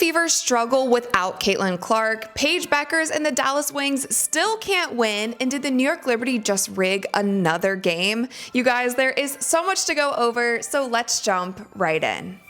Fever struggle without Caitlin Clark. Paige Bueckers and the Dallas Wings still can't win. And did the New York Liberty just rig another game? You guys, there is so much to go over, so let's jump right in.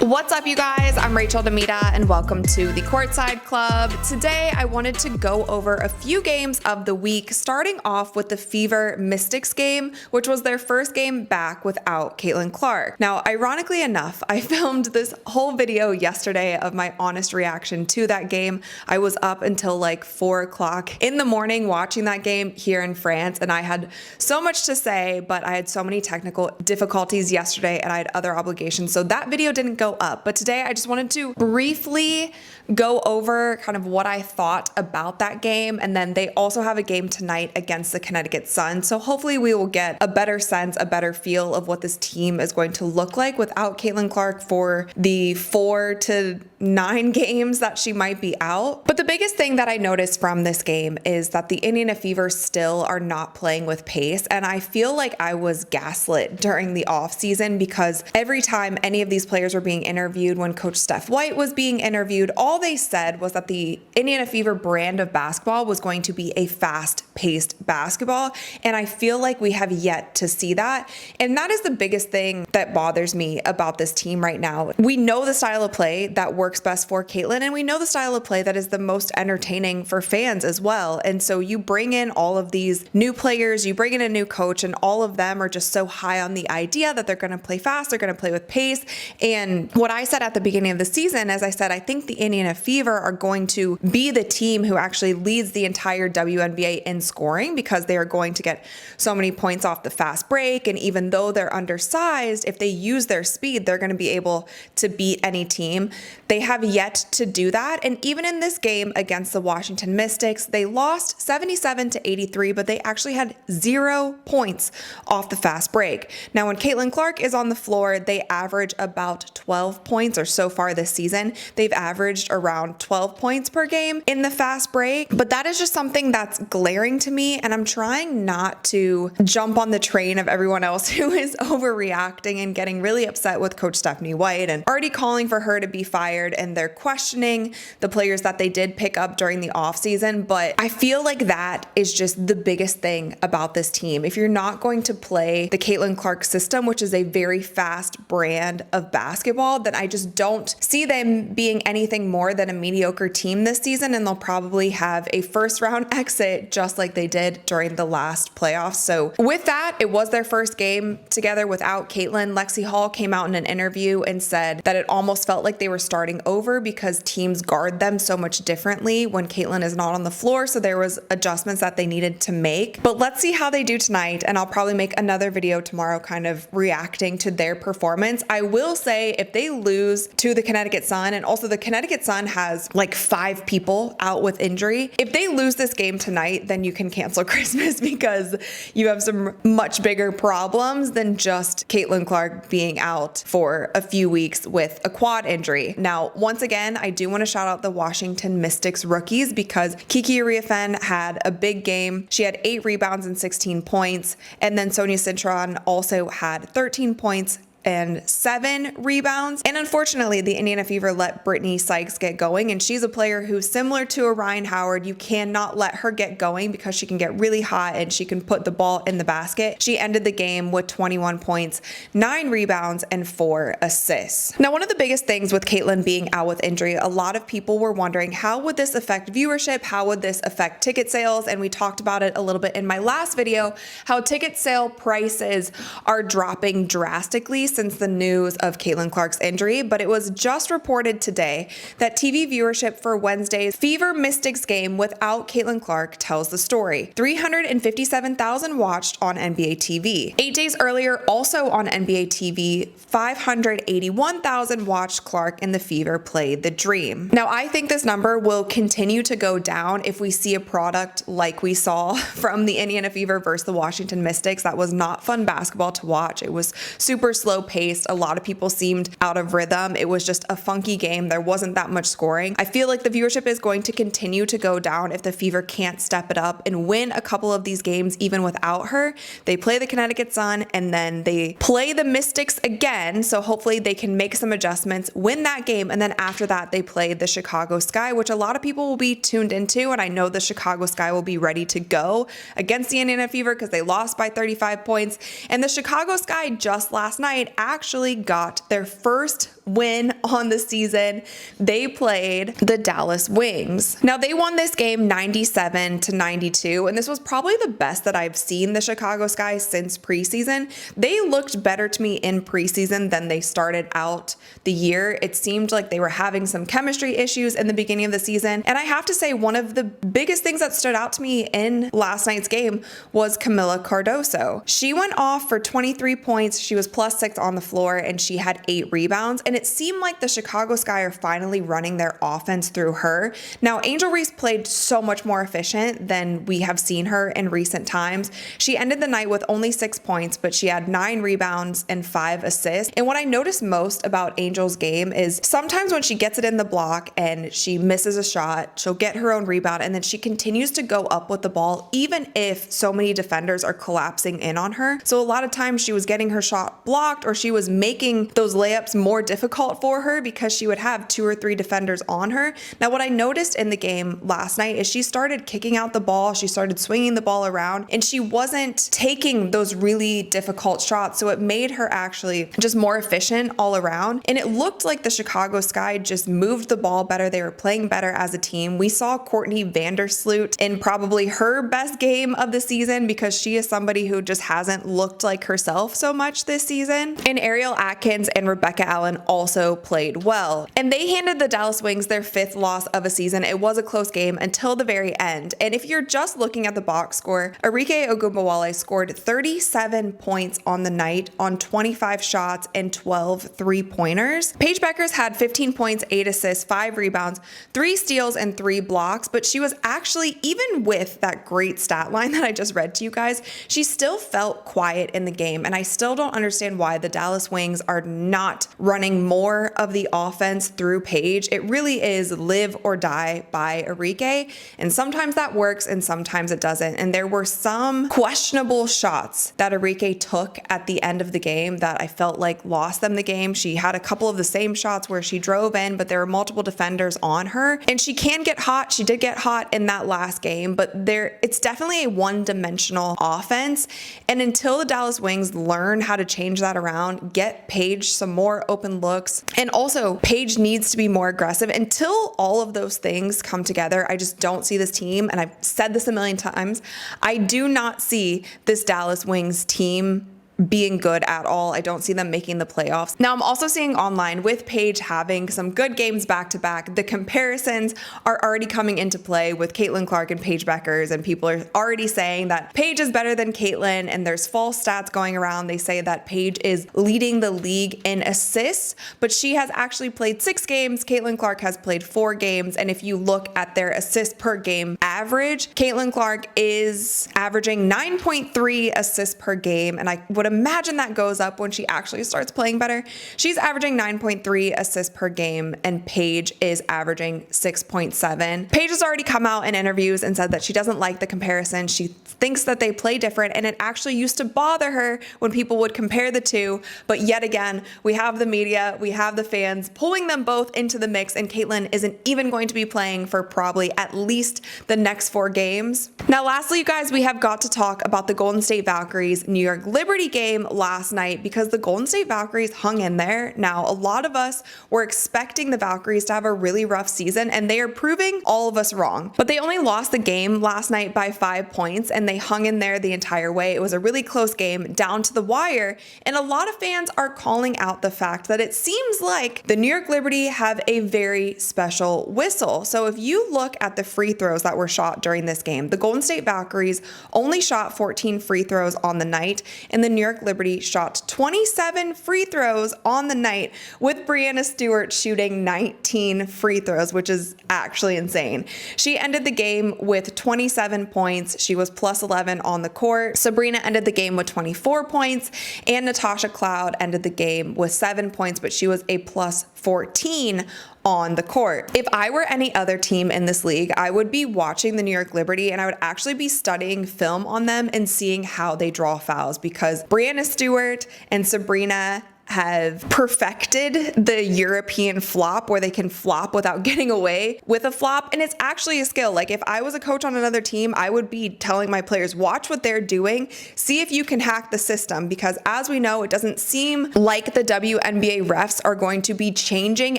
What's up, you guys? I'm Rachel DeMita and welcome to the Courtside Club. Today I wanted to go over a few games of the week, starting off with the Fever Mystics game, which was their first game back without Caitlin Clark. Now, ironically enough, I filmed this whole video yesterday of my honest reaction to that game. I was up until like 4 o'clock in the morning watching that game here in France, and I had so much to say, but I had so many technical difficulties yesterday and I had other obligations, so that video didn't go up. But today I just wanted to briefly go over kind of what I thought about that game, and then they also have a game tonight against the Connecticut Sun, so hopefully we will get a better sense, a better feel of what this team is going to look like without Caitlin Clark for the 4 to 9 games that she might be out. But the biggest thing that I noticed from this game is that the Indiana Fever still are not playing with pace, and I feel like I was gaslit during the offseason because every time any of these players were being interviewed, when Coach Steph White was being interviewed, all they said was that the Indiana Fever brand of basketball was going to be a fast-paced basketball, and I feel like we have yet to see that, and that is the biggest thing that bothers me about this team right now. We know the style of play that works best for Caitlin, and we know the style of play that is the most entertaining for fans as well, and so you bring in all of these new players, you bring in a new coach, and all of them are just so high on the idea that they're going to play fast, they're going to play with pace. And what I said at the beginning of the season, as I said, I think the Indiana Fever are going to be the team who actually leads the entire WNBA in scoring because they are going to get so many points off the fast break. And even though they're undersized, if they use their speed, they're going to be able to beat any team. They have yet to do that. And even in this game against the Washington Mystics, they lost 77-83, but they actually had 0 points off the fast break. Now, when Caitlin Clark is on the floor, they average about 12 points, or so far this season, they've averaged around 12 points per game in the fast break. But that is just something that's glaring to me, and I'm trying not to jump on the train of everyone else who is overreacting and getting really upset with Coach Stephanie White and already calling for her to be fired, and they're questioning the players that they did pick up during the offseason. But I feel like that is just the biggest thing about this team. If you're not going to play the Caitlin Clark system, which is a very fast brand of basketball, then I just don't see them being anything more than a mediocre team this season, and they'll probably have a first round exit just like they did during the last playoffs. So with that, it was their first game together without Caitlin. Lexi Hall came out in an interview and said that it almost felt like they were starting over because teams guard them so much differently when Caitlin is not on the floor, so there was adjustments that they needed to make. But let's see how they do tonight, and I'll probably make another video tomorrow kind of reacting to their performance. I will say if they lose to the Connecticut Sun, and also the Connecticut Sun has like 5 people out with injury, if they lose this game tonight, then you can cancel Christmas because you have some much bigger problems than just Caitlin Clark being out for a few weeks with a quad injury. Now, once again, I do want to shout out the Washington Mystics rookies because Kiki Ariafen had a big game. She had 8 rebounds and 16 points, and then Sonia Cintron also had 13 points and 7 rebounds. And unfortunately, the Indiana Fever let Brittany Sykes get going, and she's a player who's similar to a Ryan Howard. You cannot let her get going because she can get really hot and she can put the ball in the basket. She ended the game with 21 points, 9 rebounds, and 4 assists. Now, one of the biggest things with Caitlin being out with injury, a lot of people were wondering how would this affect viewership? How would this affect ticket sales? And we talked about it a little bit in my last video, how ticket sale prices are dropping drastically since the news of Caitlin Clark's injury, but it was just reported today that TV viewership for Wednesday's Fever Mystics game without Caitlin Clark tells the story. 357,000 watched on NBA TV. 8 days earlier, also on NBA TV, 581,000 watched Clark and the Fever play The Dream. Now, I think this number will continue to go down if we see a product like we saw from the Indiana Fever versus the Washington Mystics. That was not fun basketball to watch. It was super slow paced. A lot of people seemed out of rhythm. It was just a funky game. There wasn't that much scoring. I feel like the viewership is going to continue to go down if the Fever can't step it up and win a couple of these games even without her. They play the Connecticut Sun and then they play the Mystics again, so hopefully they can make some adjustments, win that game, and then after that they play the Chicago Sky, which a lot of people will be tuned into, and I know the Chicago Sky will be ready to go against the Indiana Fever because they lost by 35 points. And the Chicago Sky just last night actually got their first win on the season. They played the Dallas Wings. Now they won this game 97-92, and this was probably the best that I've seen the Chicago Sky since preseason. They looked better to me in preseason than they started out the year. It seemed like they were having some chemistry issues in the beginning of the season, and I have to say one of the biggest things that stood out to me in last night's game was Camila Cardoso. She went off for 23 points. She was +6 on the floor and she had 8 rebounds, and it seemed like the Chicago Sky are finally running their offense through her. Now, Angel Reese played so much more efficient than we have seen her in recent times. She ended the night with only 6 points, but she had 9 rebounds and 5 assists. And what I noticed most about Angel's game is sometimes when she gets it in the block and she misses a shot, she'll get her own rebound and then she continues to go up with the ball even if so many defenders are collapsing in on her. So a lot of times she was getting her shot blocked or she was making those layups more difficult for her because she would have 2 or 3 defenders on her. Now what I noticed in the game last night is she started kicking out the ball, she started swinging the ball around, and she wasn't taking those really difficult shots, so it made her actually just more efficient all around. And it looked like the Chicago Sky just moved the ball better. They were playing better as a team. We saw Courtney Vandersloot in probably her best game of the season because she is somebody who just hasn't looked like herself so much this season. And Ariel Atkins and Rebecca Allen also played well. And they handed the Dallas Wings their 5th loss of a season. It was a close game until the very end. And if you're just looking at the box score, Arike Ogunbowale scored 37 points on the night on 25 shots and 12 three-pointers. Paige Bueckers had 15 points, 8 assists, 5 rebounds, 3 steals, and 3 blocks, but she was actually, even with that great stat line that I just read to you guys, she still felt quiet in the game, and I still don't understand why the Dallas Wings are not running more of the offense through Paige. It really is live or die by Arike, and sometimes that works and sometimes it doesn't. And there were some questionable shots that Arike took at the end of the game that I felt like lost them the game. She had a couple of the same shots where she drove in, but there were multiple defenders on her, and she can get hot. She did get hot in that last game, but it's definitely a one-dimensional offense. And until the Dallas Wings learn how to change that around, get Paige some more open looks, and also Paige needs to be more aggressive. Until all of those things come together, I just don't see this team, and I've said this a million times, I do not see this Dallas Wings team being good at all. I don't see them making the playoffs. Now, I'm also seeing online with Paige having some good games back to back, the comparisons are already coming into play with Caitlin Clark and Paige Bueckers, and people are already saying that Paige is better than Caitlin, and there's false stats going around. They say that Paige is leading the league in assists, but she has actually played 6 games. Caitlin Clark has played 4 games, and if you look at their assists per game average, Caitlin Clark is averaging 9.3 assists per game, and I would imagine that goes up when she actually starts playing better. She's averaging 9.3 assists per game, and Paige is averaging 6.7. Paige has already come out in interviews and said that she doesn't like the comparison. She thinks that they play different, and it actually used to bother her when people would compare the two. But yet again, we have the media, we have the fans pulling them both into the mix, and Caitlin isn't even going to be playing for probably at least the next 4 games. Now, lastly, you guys, we have got to talk about the Golden State Valkyries New York Liberty game last night, because the Golden State Valkyries hung in there. Now, a lot of us were expecting the Valkyries to have a really rough season, and they are proving all of us wrong. But they only lost the game last night by 5 points, and they hung in there the entire way. It was a really close game down to the wire, and a lot of fans are calling out the fact that it seems like the New York Liberty have a very special whistle. So if you look at the free throws that were shot during this game, the Golden State Valkyries only shot 14 free throws on the night, and the New York Liberty shot 27 free throws on the night, with Breanna Stewart shooting 19 free throws, which is actually insane. She ended the game with 27 points. She was plus 11 on the court. Sabrina ended the game with 24 points, and Natasha Cloud ended the game with 7 points, but she was a plus 14 on the court. If I were any other team in this league, I would be watching the New York Liberty and I would actually be studying film on them and seeing how they draw fouls, because Breanna Stewart and Sabrina have perfected the European flop, where they can flop without getting away with a flop. And it's actually a skill. Like, if I was a coach on another team, I would be telling my players, watch what they're doing, see if you can hack the system, because as we know, it doesn't seem like the WNBA refs are going to be changing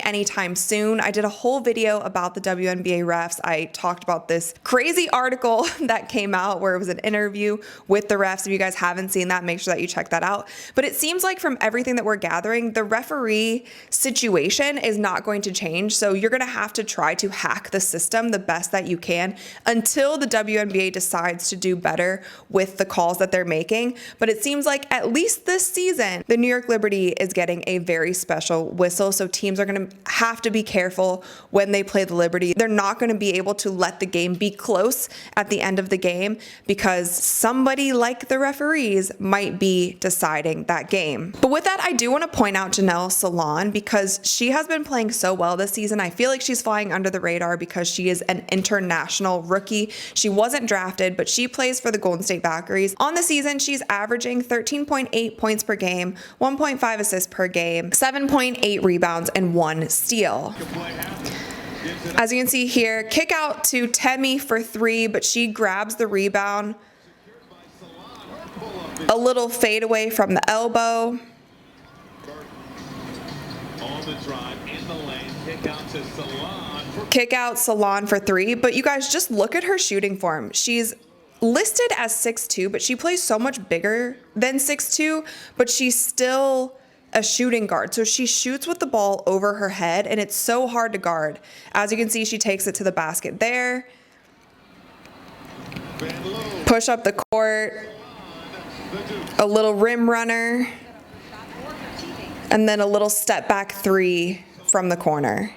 anytime soon. I did a whole video about the WNBA refs. I talked about this crazy article that came out where it was an interview with the refs. If you guys haven't seen that, make sure that you check that out. But it seems like from everything that we're gathering, the referee situation is not going to change. So you're going to have to try to hack the system the best that you can until the WNBA decides to do better with the calls that they're making. But it seems like at least this season, the New York Liberty is getting a very special whistle. So teams are going to have to be careful when they play the Liberty. They're not going to be able to let the game be close at the end of the game, because somebody like the referees might be deciding that game. But with that, I do want to point out Janelle Salon, because she has been playing so well this season. I feel like she's flying under the radar because she is an international rookie. She wasn't drafted, but she plays for the Golden State Valkyries. On the season, she's averaging 13.8 points per game, 1.5 assists per game, 7.8 rebounds, and 1 steal. As you can see here, kick out to Temi for 3, but she grabs the rebound. A little fadeaway from the elbow. Kick out Salon for 3, but you guys just look at her shooting form. She's listed as 6'2", but she plays so much bigger than 6'2", but she's still a shooting guard. So she shoots with the ball over her head, and it's so hard to guard. As you can see, she takes it to the basket there. Push up the court. A little rim runner. And then a little step back 3 from the corner.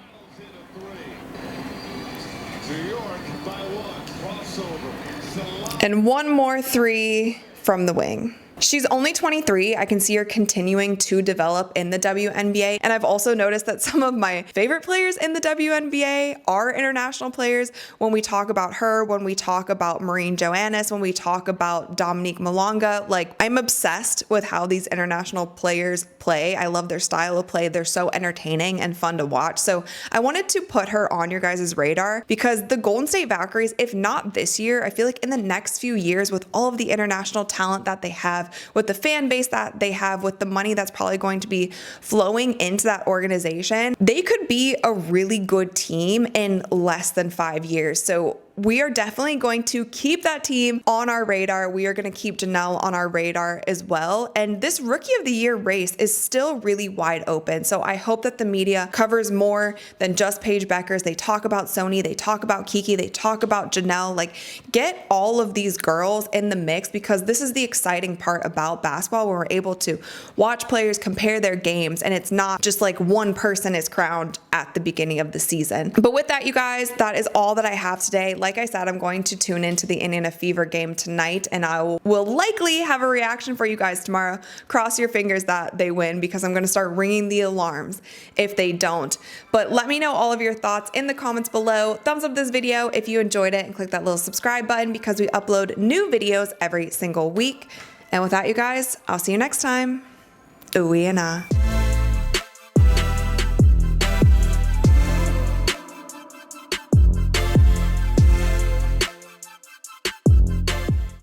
And one more 3 from the wing. She's only 23. I can see her continuing to develop in the WNBA. And I've also noticed that some of my favorite players in the WNBA are international players. When we talk about her, when we talk about Maureen Joannis, when we talk about Dominique Malonga, like, I'm obsessed with how these international players play. I love their style of play. They're so entertaining and fun to watch. So I wanted to put her on your guys' radar, because the Golden State Valkyries, if not this year, I feel like in the next few years, with all of the international talent that they have, with the fan base that they have, with the money that's probably going to be flowing into that organization, they could be a really good team in less than 5 years. So we are definitely going to keep that team on our radar. We are going to keep Janelle on our radar as well. And this Rookie of the Year race is still really wide open. So I hope that the media covers more than just Paige Bueckers. They talk about Sony, they talk about Kiki, they talk about Janelle. Like, get all of these girls in the mix, because this is the exciting part about basketball, where we're able to watch players compare their games, and it's not just like one person is crowned at the beginning of the season. But with that, you guys, that is all that I have today. Like I said, I'm going to tune into the Indiana Fever game tonight, and I will likely have a reaction for you guys tomorrow. Cross your fingers that they win, because I'm going to start ringing the alarms if they don't. But let me know all of your thoughts in the comments below. Thumbs up this video if you enjoyed it, and click that little subscribe button, because we upload new videos every single week. And with that, you guys, I'll see you next time. Ooh, and